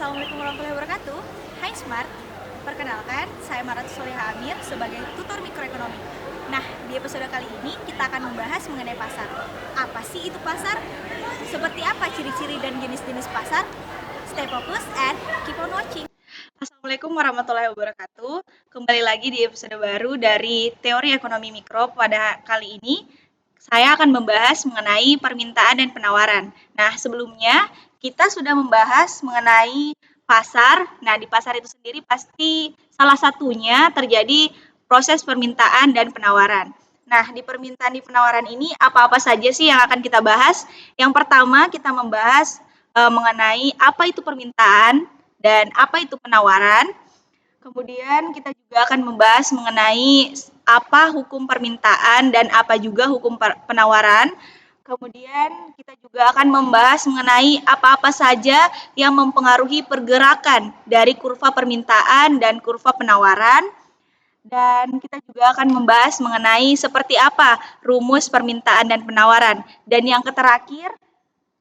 Assalamualaikum warahmatullahi wabarakatuh. Hai Smart, perkenalkan saya Marat Soleha Amir sebagai tutor mikroekonomi. Nah, di episode kali ini kita akan membahas mengenai pasar. Apa sih itu pasar? Seperti apa ciri-ciri dan jenis-jenis pasar? Stay focus and keep on watching. Assalamualaikum warahmatullahi wabarakatuh. Kembali lagi di episode baru dari Teori Ekonomi Mikro. Pada kali ini saya akan membahas mengenai permintaan dan penawaran. Nah, sebelumnya kita sudah membahas mengenai pasar. Nah, di pasar itu sendiri pasti salah satunya terjadi proses permintaan dan penawaran. Nah, di permintaan di penawaran ini apa-apa saja sih yang akan kita bahas? Yang pertama, kita membahas mengenai apa itu permintaan dan apa itu penawaran. Kemudian kita juga akan membahas mengenai apa hukum permintaan dan apa juga hukum penawaran. Kemudian kita juga akan membahas mengenai apa-apa saja yang mempengaruhi pergerakan dari kurva permintaan dan kurva penawaran. Dan kita juga akan membahas mengenai seperti apa rumus permintaan dan penawaran. Dan yang terakhir,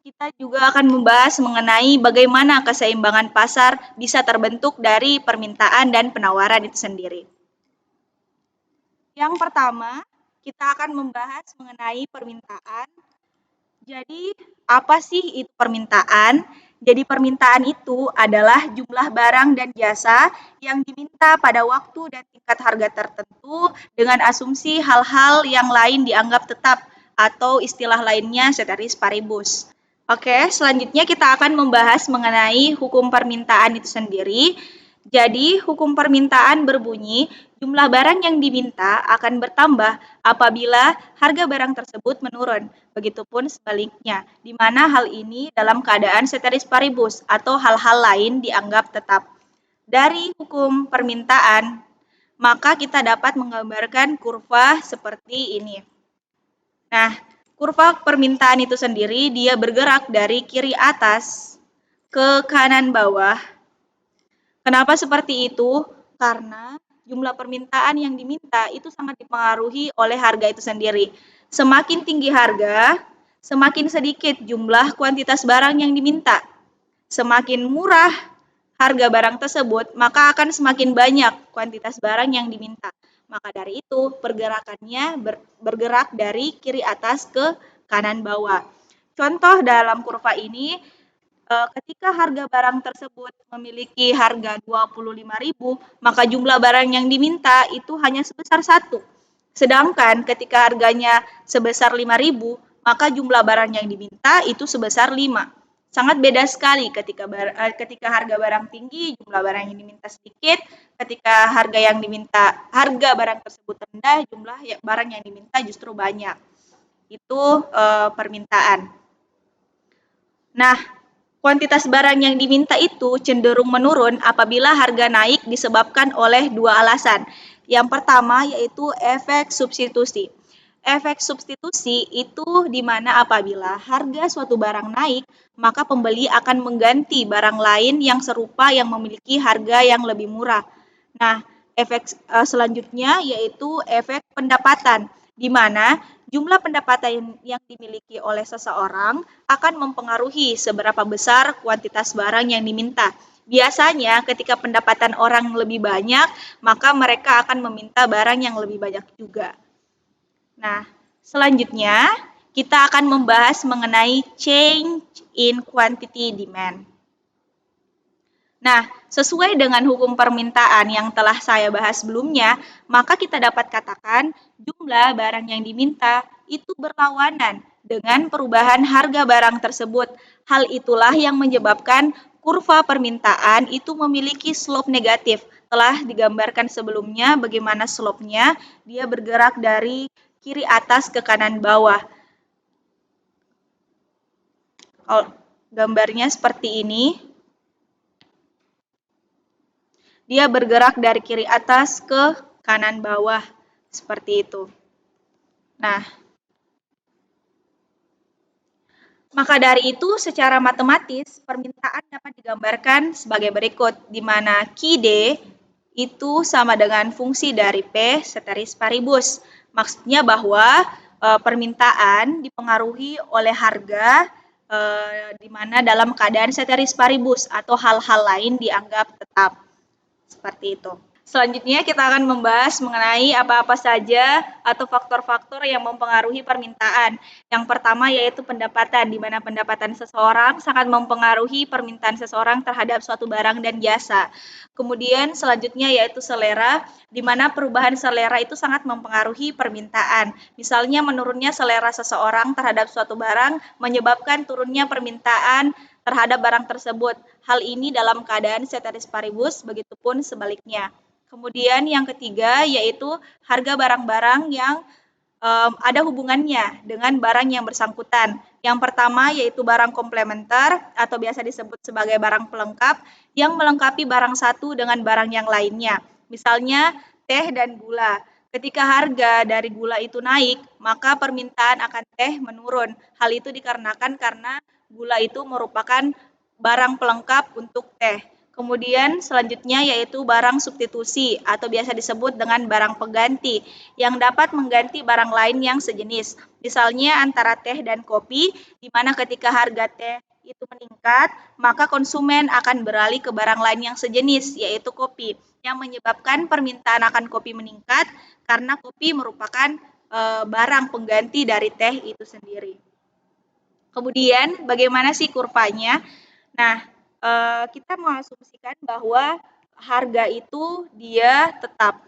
kita juga akan membahas mengenai bagaimana keseimbangan pasar bisa terbentuk dari permintaan dan penawaran itu sendiri. Yang pertama, kita akan membahas mengenai permintaan. Jadi, apa sih itu permintaan? Jadi, permintaan itu adalah jumlah barang dan jasa yang diminta pada waktu dan tingkat harga tertentu dengan asumsi hal-hal yang lain dianggap tetap atau istilah lainnya ceteris paribus. Oke, selanjutnya kita akan membahas mengenai hukum permintaan itu sendiri. Jadi, hukum permintaan berbunyi, jumlah barang yang diminta akan bertambah apabila harga barang tersebut menurun. Begitupun sebaliknya, di mana hal ini dalam keadaan ceteris paribus atau hal-hal lain dianggap tetap. Dari hukum permintaan, maka kita dapat menggambarkan kurva seperti ini. Nah, kurva permintaan itu sendiri dia bergerak dari kiri atas ke kanan bawah. Kenapa seperti itu? Karena jumlah permintaan yang diminta itu sangat dipengaruhi oleh harga itu sendiri. Semakin tinggi harga, semakin sedikit jumlah kuantitas barang yang diminta. Semakin murah harga barang tersebut, maka akan semakin banyak kuantitas barang yang diminta. Maka dari itu, pergerakannya bergerak dari kiri atas ke kanan bawah. Contoh dalam kurva ini, ketika harga barang tersebut memiliki harga 25.000, maka jumlah barang yang diminta itu hanya sebesar 1. Sedangkan ketika harganya sebesar 5.000, maka jumlah barang yang diminta itu sebesar 5. Sangat beda sekali ketika harga barang tinggi, jumlah barang yang diminta sedikit, ketika harga barang tersebut rendah, jumlah barang yang diminta justru banyak. Itu permintaan. Nah, kuantitas barang yang diminta itu cenderung menurun apabila harga naik disebabkan oleh dua alasan. Yang pertama yaitu efek substitusi. Efek substitusi itu di mana apabila harga suatu barang naik, maka pembeli akan mengganti barang lain yang serupa yang memiliki harga yang lebih murah. Nah, efek selanjutnya yaitu efek pendapatan, di mana jumlah pendapatan yang dimiliki oleh seseorang akan mempengaruhi seberapa besar kuantitas barang yang diminta. Biasanya ketika pendapatan orang lebih banyak, maka mereka akan meminta barang yang lebih banyak juga. Nah, selanjutnya kita akan membahas mengenai change in quantity demand. Nah, sesuai dengan hukum permintaan yang telah saya bahas sebelumnya, maka kita dapat katakan jumlah barang yang diminta itu berlawanan dengan perubahan harga barang tersebut. Hal itulah yang menyebabkan kurva permintaan itu memiliki slope negatif. Telah digambarkan sebelumnya bagaimana slope-nya, dia bergerak dari kiri atas ke kanan bawah. Kalau gambarnya seperti ini, dia bergerak dari kiri atas ke kanan bawah, seperti itu. Nah, maka dari itu secara matematis permintaan dapat digambarkan sebagai berikut, di mana QD itu sama dengan fungsi dari P ceteris paribus. Maksudnya bahwa permintaan dipengaruhi oleh harga di mana dalam keadaan ceteris paribus atau hal-hal lain dianggap tetap. Seperti itu. Selanjutnya kita akan membahas mengenai apa-apa saja atau faktor-faktor yang mempengaruhi permintaan. Yang pertama yaitu pendapatan, di mana pendapatan seseorang sangat mempengaruhi permintaan seseorang terhadap suatu barang dan jasa. Kemudian selanjutnya yaitu selera, di mana perubahan selera itu sangat mempengaruhi permintaan. Misalnya menurunnya selera seseorang terhadap suatu barang menyebabkan turunnya permintaan terhadap barang tersebut. Hal ini dalam keadaan ceteris paribus, begitupun sebaliknya. Kemudian yang ketiga yaitu harga barang-barang yang ada hubungannya dengan barang yang bersangkutan. Yang pertama yaitu barang komplementer atau biasa disebut sebagai barang pelengkap yang melengkapi barang satu dengan barang yang lainnya. Misalnya teh dan gula. Ketika harga dari gula itu naik, maka permintaan akan teh menurun. Hal itu dikarenakan karena gula itu merupakan barang pelengkap untuk teh. Kemudian selanjutnya yaitu barang substitusi atau biasa disebut dengan barang pengganti yang dapat mengganti barang lain yang sejenis. Misalnya antara teh dan kopi, di mana ketika harga teh itu meningkat, maka konsumen akan beralih ke barang lain yang sejenis, yaitu kopi, yang menyebabkan permintaan akan kopi meningkat karena kopi merupakan barang pengganti dari teh itu sendiri. Kemudian bagaimana sih kurvanya? Nah, kita mengasumsikan bahwa harga itu dia tetap.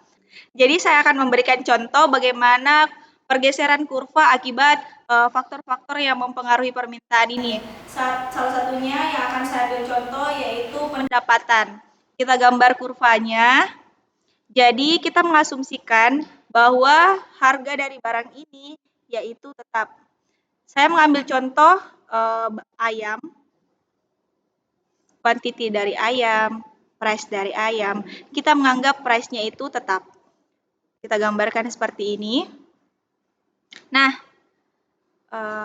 Jadi saya akan memberikan contoh bagaimana pergeseran kurva akibat faktor-faktor yang mempengaruhi permintaan ini. Salah satunya yang akan saya ambil contoh yaitu pendapatan. Kita gambar kurvanya. Jadi kita mengasumsikan bahwa harga dari barang ini yaitu tetap. Saya mengambil contoh ayam, quantity dari ayam, price dari ayam. Kita menganggap price-nya itu tetap. Kita gambarkan seperti ini. Nah,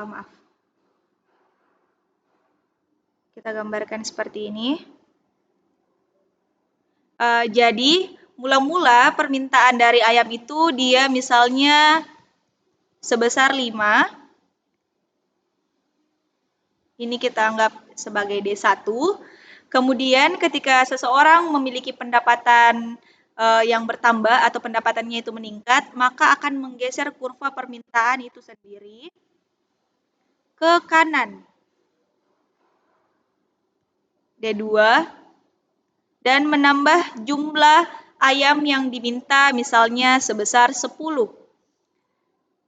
maaf. Kita gambarkan seperti ini. Jadi, mula-mula permintaan dari ayam itu dia misalnya sebesar 5. Ini kita anggap sebagai D1. Kemudian ketika seseorang memiliki pendapatan yang bertambah atau pendapatannya itu meningkat, maka akan menggeser kurva permintaan itu sendiri ke kanan. D2 dan menambah jumlah ayam yang diminta misalnya sebesar 10.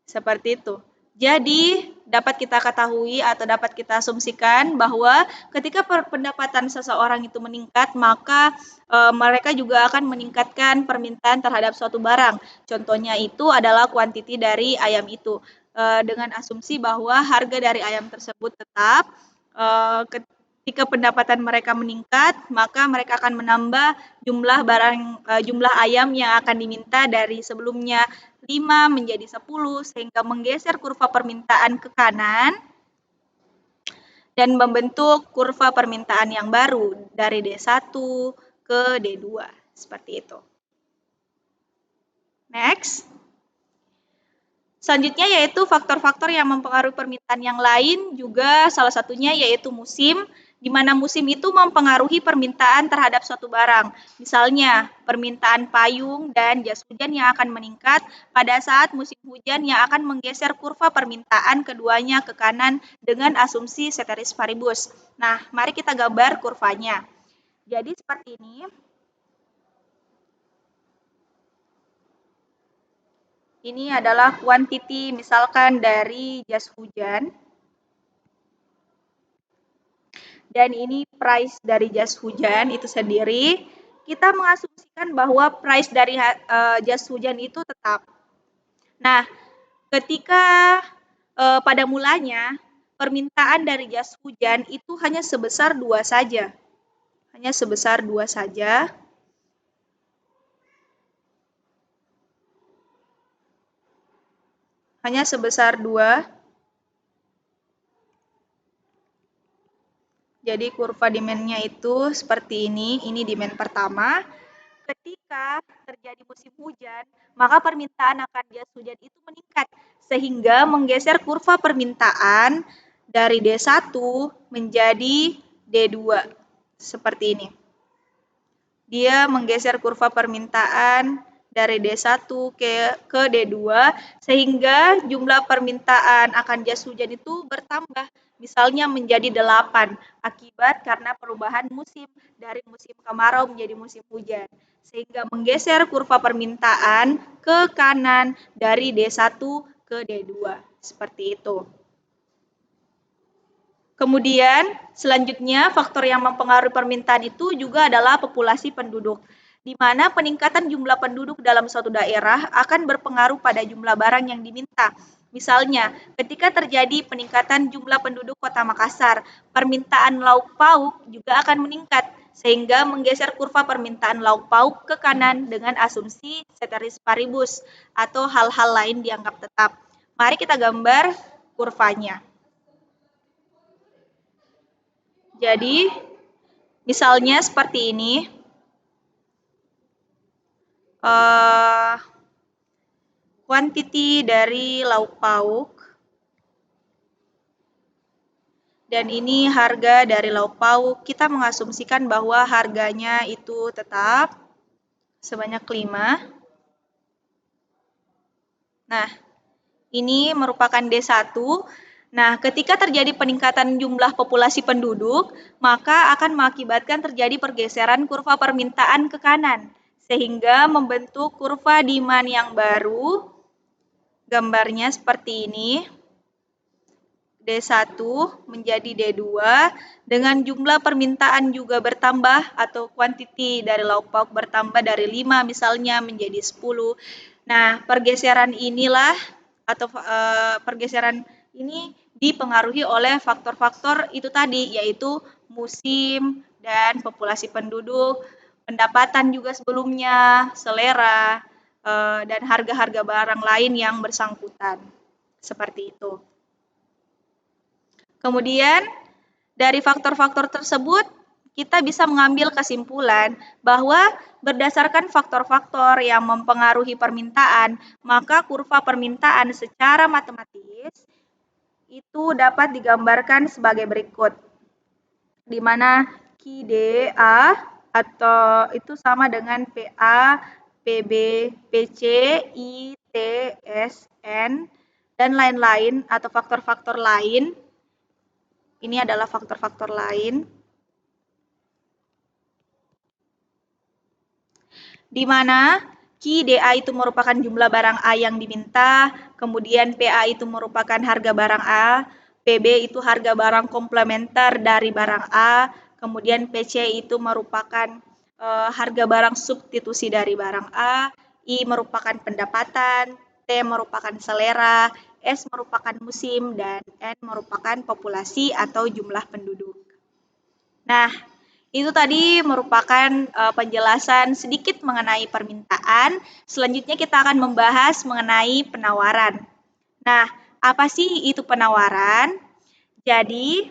Seperti itu. Jadi, dapat kita ketahui atau dapat kita asumsikan bahwa ketika pendapatan seseorang itu meningkat, maka mereka juga akan meningkatkan permintaan terhadap suatu barang. Contohnya itu adalah kuantiti dari ayam itu. Dengan asumsi bahwa harga dari ayam tersebut tetap, ketika pendapatan mereka meningkat, maka mereka akan menambah jumlah ayam yang akan diminta dari sebelumnya 5 menjadi 10 sehingga menggeser kurva permintaan ke kanan dan membentuk kurva permintaan yang baru dari D1 ke D2 seperti itu. Next. Selanjutnya yaitu faktor-faktor yang mempengaruhi permintaan yang lain juga salah satunya yaitu musim, di mana musim itu mempengaruhi permintaan terhadap suatu barang. Misalnya, permintaan payung dan jas hujan yang akan meningkat pada saat musim hujan yang akan menggeser kurva permintaan keduanya ke kanan dengan asumsi ceteris paribus. Nah, mari kita gambar kurvanya. Jadi seperti ini. Ini adalah kuantiti misalkan dari jas hujan. Dan ini price dari jas hujan itu sendiri, kita mengasumsikan bahwa price dari jas hujan itu tetap. Nah, ketika pada mulanya permintaan dari jas hujan itu hanya sebesar 2 saja. Hanya sebesar 2 saja. Hanya sebesar 2. Jadi kurva demand-nya itu seperti ini demand pertama. Ketika terjadi musim hujan, maka permintaan akan jas hujan itu meningkat sehingga menggeser kurva permintaan dari D1 menjadi D2. Seperti ini. Dia menggeser kurva permintaan dari D1 ke D2 sehingga jumlah permintaan akan jas hujan itu bertambah, misalnya menjadi 8 akibat karena perubahan musim dari musim kemarau menjadi musim hujan, sehingga menggeser kurva permintaan ke kanan dari D1 ke D2 seperti itu. Kemudian selanjutnya faktor yang mempengaruhi permintaan itu juga adalah populasi penduduk, di mana peningkatan jumlah penduduk dalam suatu daerah akan berpengaruh pada jumlah barang yang diminta. Misalnya, ketika terjadi peningkatan jumlah penduduk Kota Makassar, permintaan lauk pauk juga akan meningkat, sehingga menggeser kurva permintaan lauk pauk ke kanan dengan asumsi ceteris paribus atau hal-hal lain dianggap tetap. Mari kita gambar kurvanya. Jadi, misalnya seperti ini, quantity dari lauk pauk, dan ini harga dari lauk pauk. Kita mengasumsikan bahwa harganya itu tetap sebanyak 5. Nah, ini merupakan D1. Nah, ketika terjadi peningkatan jumlah populasi penduduk, maka akan mengakibatkan terjadi pergeseran kurva permintaan ke kanan, sehingga membentuk kurva demand yang baru. Gambarnya seperti ini. D1 menjadi D2 dengan jumlah permintaan juga bertambah atau quantity dari lauk pauk bertambah dari 5 misalnya menjadi 10. Nah, pergeseran inilah atau pergeseran ini dipengaruhi oleh faktor-faktor itu tadi, yaitu musim dan populasi penduduk, pendapatan juga sebelumnya, selera, dan harga-harga barang lain yang bersangkutan. Seperti itu. Kemudian, dari faktor-faktor tersebut, kita bisa mengambil kesimpulan bahwa berdasarkan faktor-faktor yang mempengaruhi permintaan, maka kurva permintaan secara matematis itu dapat digambarkan sebagai berikut, di mana QDA atau itu sama dengan PA, PB, PC, I, T, S, N, dan lain-lain atau faktor-faktor lain. Ini adalah faktor-faktor lain, di mana QDA itu merupakan jumlah barang A yang diminta, kemudian PA itu merupakan harga barang A, PB itu harga barang komplementer dari barang A, kemudian PC itu merupakan harga barang substitusi dari barang A, I merupakan pendapatan, T merupakan selera, S merupakan musim, dan N merupakan populasi atau jumlah penduduk. Nah, itu tadi merupakan penjelasan sedikit mengenai permintaan. Selanjutnya kita akan membahas mengenai penawaran. Nah, apa sih itu penawaran? Jadi,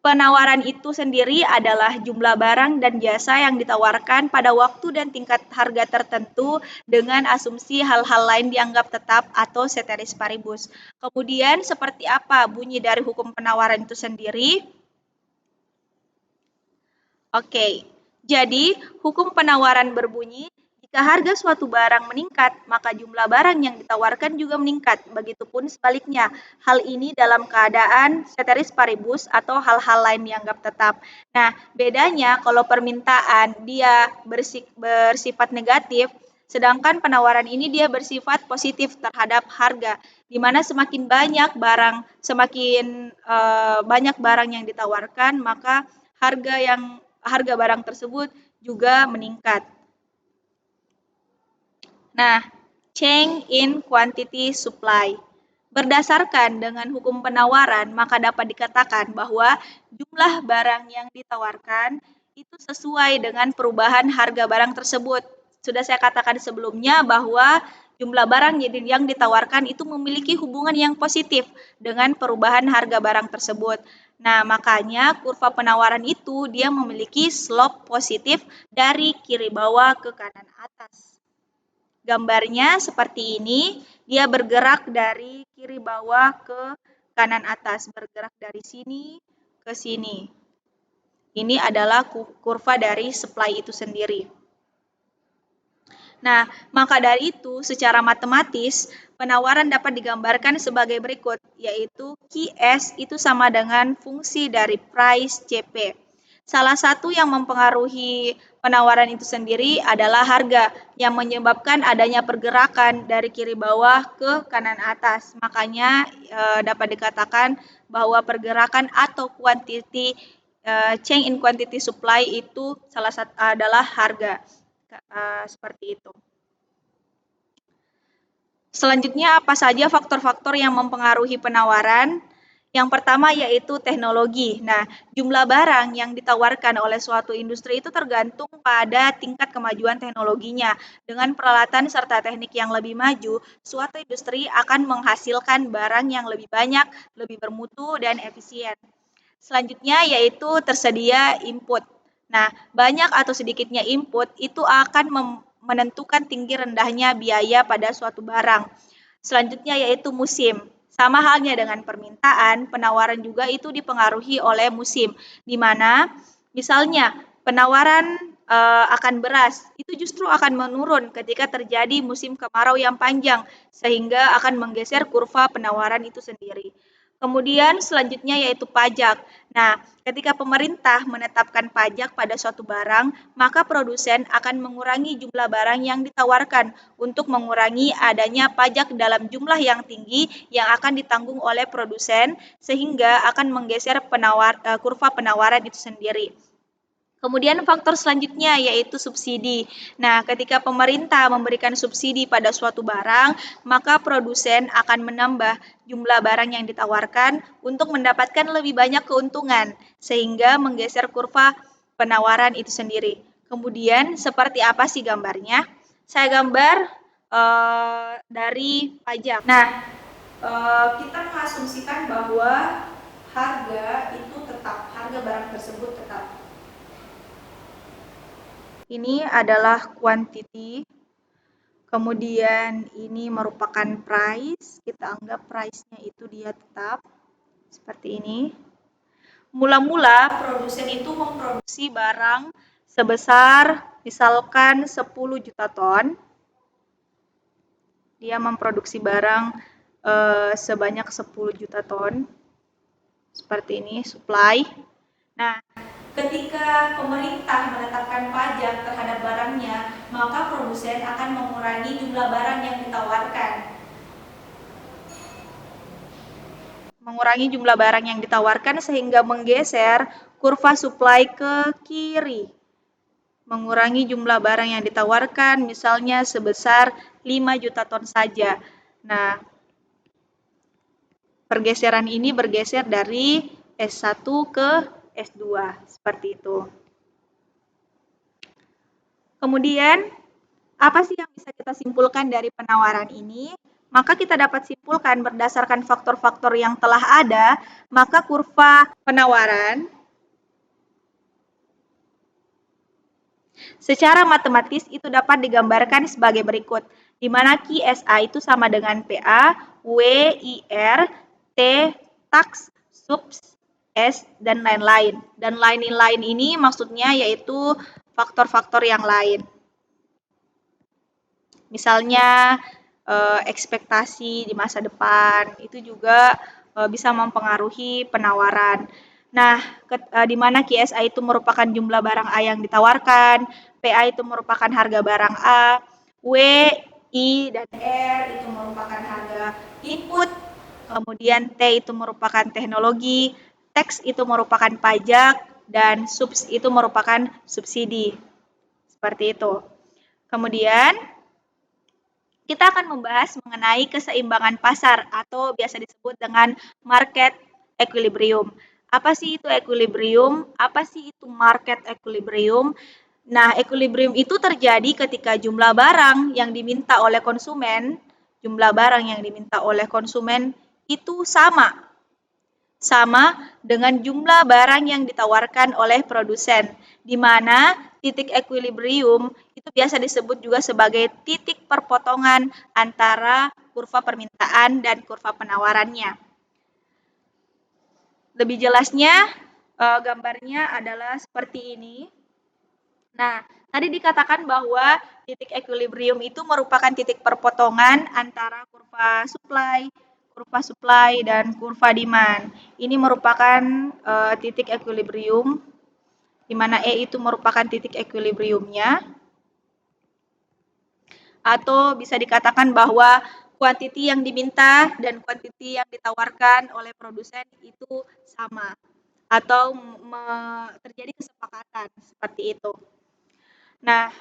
penawaran itu sendiri adalah jumlah barang dan jasa yang ditawarkan pada waktu dan tingkat harga tertentu dengan asumsi hal-hal lain dianggap tetap atau ceteris paribus. Kemudian seperti apa bunyi dari hukum penawaran itu sendiri? Oke, jadi hukum penawaran berbunyi jika harga suatu barang meningkat, maka jumlah barang yang ditawarkan juga meningkat. Begitupun sebaliknya. Hal ini dalam keadaan ceteris paribus atau hal-hal lain dianggap tetap. Nah, bedanya kalau permintaan dia bersifat negatif, sedangkan penawaran ini dia bersifat positif terhadap harga, di mana semakin banyak barang yang ditawarkan, maka harga barang tersebut juga meningkat. Nah, change in quantity supply. Berdasarkan dengan hukum penawaran, maka dapat dikatakan bahwa jumlah barang yang ditawarkan itu sesuai dengan perubahan harga barang tersebut. Sudah saya katakan sebelumnya bahwa jumlah barang yang ditawarkan itu memiliki hubungan yang positif dengan perubahan harga barang tersebut. Nah, makanya kurva penawaran itu dia memiliki slope positif dari kiri bawah ke kanan atas. Gambarnya seperti ini, dia bergerak dari kiri bawah ke kanan atas, bergerak dari sini ke sini. Ini adalah kurva dari supply itu sendiri. Nah, maka dari itu, secara matematis, penawaran dapat digambarkan sebagai berikut, yaitu QS itu sama dengan fungsi dari price CP. Salah satu yang mempengaruhi penawaran itu sendiri adalah harga, yang menyebabkan adanya pergerakan dari kiri bawah ke kanan atas. Makanya dapat dikatakan bahwa pergerakan atau change in quantity supply itu salah satu adalah harga. Seperti itu. Selanjutnya, apa saja faktor-faktor yang mempengaruhi penawaran? Yang pertama yaitu teknologi. Nah, jumlah barang yang ditawarkan oleh suatu industri itu tergantung pada tingkat kemajuan teknologinya. Dengan peralatan serta teknik yang lebih maju, suatu industri akan menghasilkan barang yang lebih banyak, lebih bermutu, dan efisien. Selanjutnya yaitu tersedia input. Nah, banyak atau sedikitnya input itu akan menentukan tinggi rendahnya biaya pada suatu barang. Selanjutnya yaitu musim. Sama halnya dengan permintaan, penawaran juga itu dipengaruhi oleh musim, di mana misalnya penawaran akan beras itu justru akan menurun ketika terjadi musim kemarau yang panjang, sehingga akan menggeser kurva penawaran itu sendiri. Kemudian selanjutnya yaitu pajak. Nah, ketika pemerintah menetapkan pajak pada suatu barang, maka produsen akan mengurangi jumlah barang yang ditawarkan untuk mengurangi adanya pajak dalam jumlah yang tinggi yang akan ditanggung oleh produsen sehingga akan menggeser kurva penawaran itu sendiri. Kemudian faktor selanjutnya yaitu subsidi. Nah, ketika pemerintah memberikan subsidi pada suatu barang, maka produsen akan menambah jumlah barang yang ditawarkan untuk mendapatkan lebih banyak keuntungan, sehingga menggeser kurva penawaran itu sendiri. Kemudian, seperti apa sih gambarnya? Saya gambar dari pajak. Nah, kita mengasumsikan bahwa harga itu tetap, harga barang tersebut tetap. Ini adalah quantity, kemudian ini merupakan price, kita anggap price-nya itu dia tetap, seperti ini. Mula-mula produsen itu memproduksi barang sebesar misalkan 10 juta ton. Dia memproduksi barang sebanyak 10 juta ton, seperti ini, supply. Nah, ketika pemerintah menetapkan pajak terhadap barangnya, maka produsen akan mengurangi jumlah barang yang ditawarkan. Mengurangi jumlah barang yang ditawarkan sehingga menggeser kurva supply ke kiri. Mengurangi jumlah barang yang ditawarkan misalnya sebesar 5 juta ton saja. Nah, pergeseran ini bergeser dari S1 ke S2, seperti itu. Kemudian, apa sih yang bisa kita simpulkan dari penawaran ini? Maka kita dapat simpulkan berdasarkan faktor-faktor yang telah ada, maka kurva penawaran secara matematis itu dapat digambarkan sebagai berikut, di mana QSA itu sama dengan PA, W, IR, T, tax, subs, S, dan lain-lain. Dan lain-lain ini maksudnya yaitu faktor-faktor yang lain. Misalnya ekspektasi di masa depan itu juga bisa mempengaruhi penawaran. Nah, di mana QSA itu merupakan jumlah barang A yang ditawarkan, PA itu merupakan harga barang A, W, I, dan R itu merupakan harga input, kemudian T itu merupakan teknologi, tax itu merupakan pajak, dan subs itu merupakan subsidi. Seperti itu. Kemudian, kita akan membahas mengenai keseimbangan pasar atau biasa disebut dengan market equilibrium. Apa sih itu equilibrium? Apa sih itu market equilibrium? Nah, equilibrium itu terjadi ketika jumlah barang yang diminta oleh konsumen, itu sama dengan jumlah barang yang ditawarkan oleh produsen, di mana titik equilibrium itu biasa disebut juga sebagai titik perpotongan antara kurva permintaan dan kurva penawarannya. Lebih jelasnya, gambarnya adalah seperti ini. Nah, tadi dikatakan bahwa titik equilibrium itu merupakan titik perpotongan antara kurva supply dan kurva demand. Ini merupakan titik equilibrium, di mana E itu merupakan titik equilibriumnya, atau bisa dikatakan bahwa kuantiti yang diminta dan kuantiti yang ditawarkan oleh produsen itu sama, atau terjadi kesepakatan seperti itu. Nah,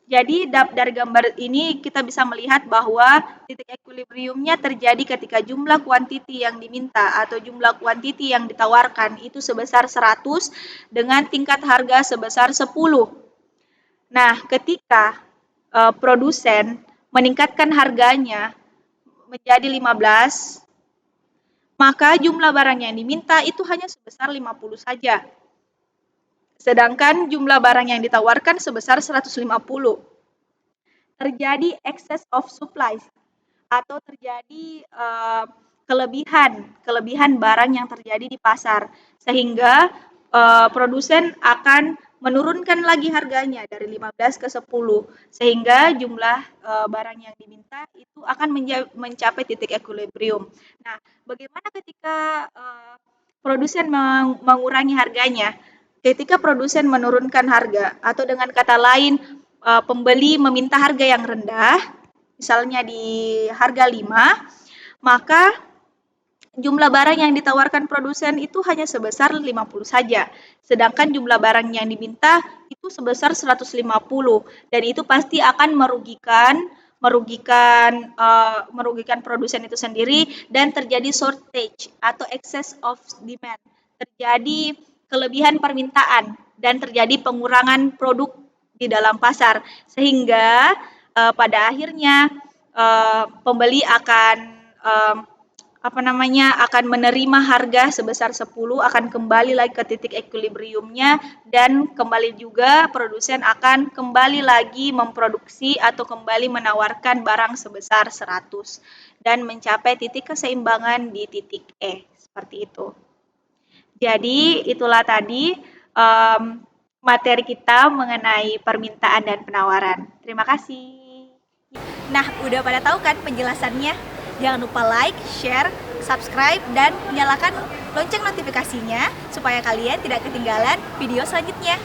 jadi dari gambar ini kita bisa melihat bahwa titik equilibriumnya terjadi ketika jumlah kuantiti yang diminta atau jumlah kuantiti yang ditawarkan itu sebesar 100 dengan tingkat harga sebesar 10. Nah, ketika produsen meningkatkan harganya menjadi 15, maka jumlah barang yang diminta itu hanya sebesar 50 saja. Sedangkan jumlah barang yang ditawarkan sebesar 150. Terjadi excess of supply atau terjadi kelebihan barang yang terjadi di pasar, sehingga produsen akan menurunkan lagi harganya dari 15 ke 10, sehingga jumlah barang yang diminta itu akan mencapai titik equilibrium. Nah, bagaimana ketika produsen mengurangi harganya? Ketika produsen menurunkan harga, atau dengan kata lain pembeli meminta harga yang rendah, misalnya di harga 5, maka jumlah barang yang ditawarkan produsen itu hanya sebesar 50 saja. Sedangkan jumlah barang yang diminta itu sebesar 150, dan itu pasti akan merugikan produsen itu sendiri, dan terjadi shortage atau excess of demand. Terjadi kelebihan permintaan dan terjadi pengurangan produk di dalam pasar, sehingga pada akhirnya pembeli akan menerima harga sebesar 10, akan kembali lagi ke titik equilibriumnya, dan kembali juga produsen akan kembali lagi memproduksi atau kembali menawarkan barang sebesar 100 dan mencapai titik keseimbangan di titik E, seperti itu. Jadi itulah tadi materi kita mengenai permintaan dan penawaran. Terima kasih. Nah, udah pada tahu kan penjelasannya? Jangan lupa like, share, subscribe, dan nyalakan lonceng notifikasinya supaya kalian tidak ketinggalan video selanjutnya.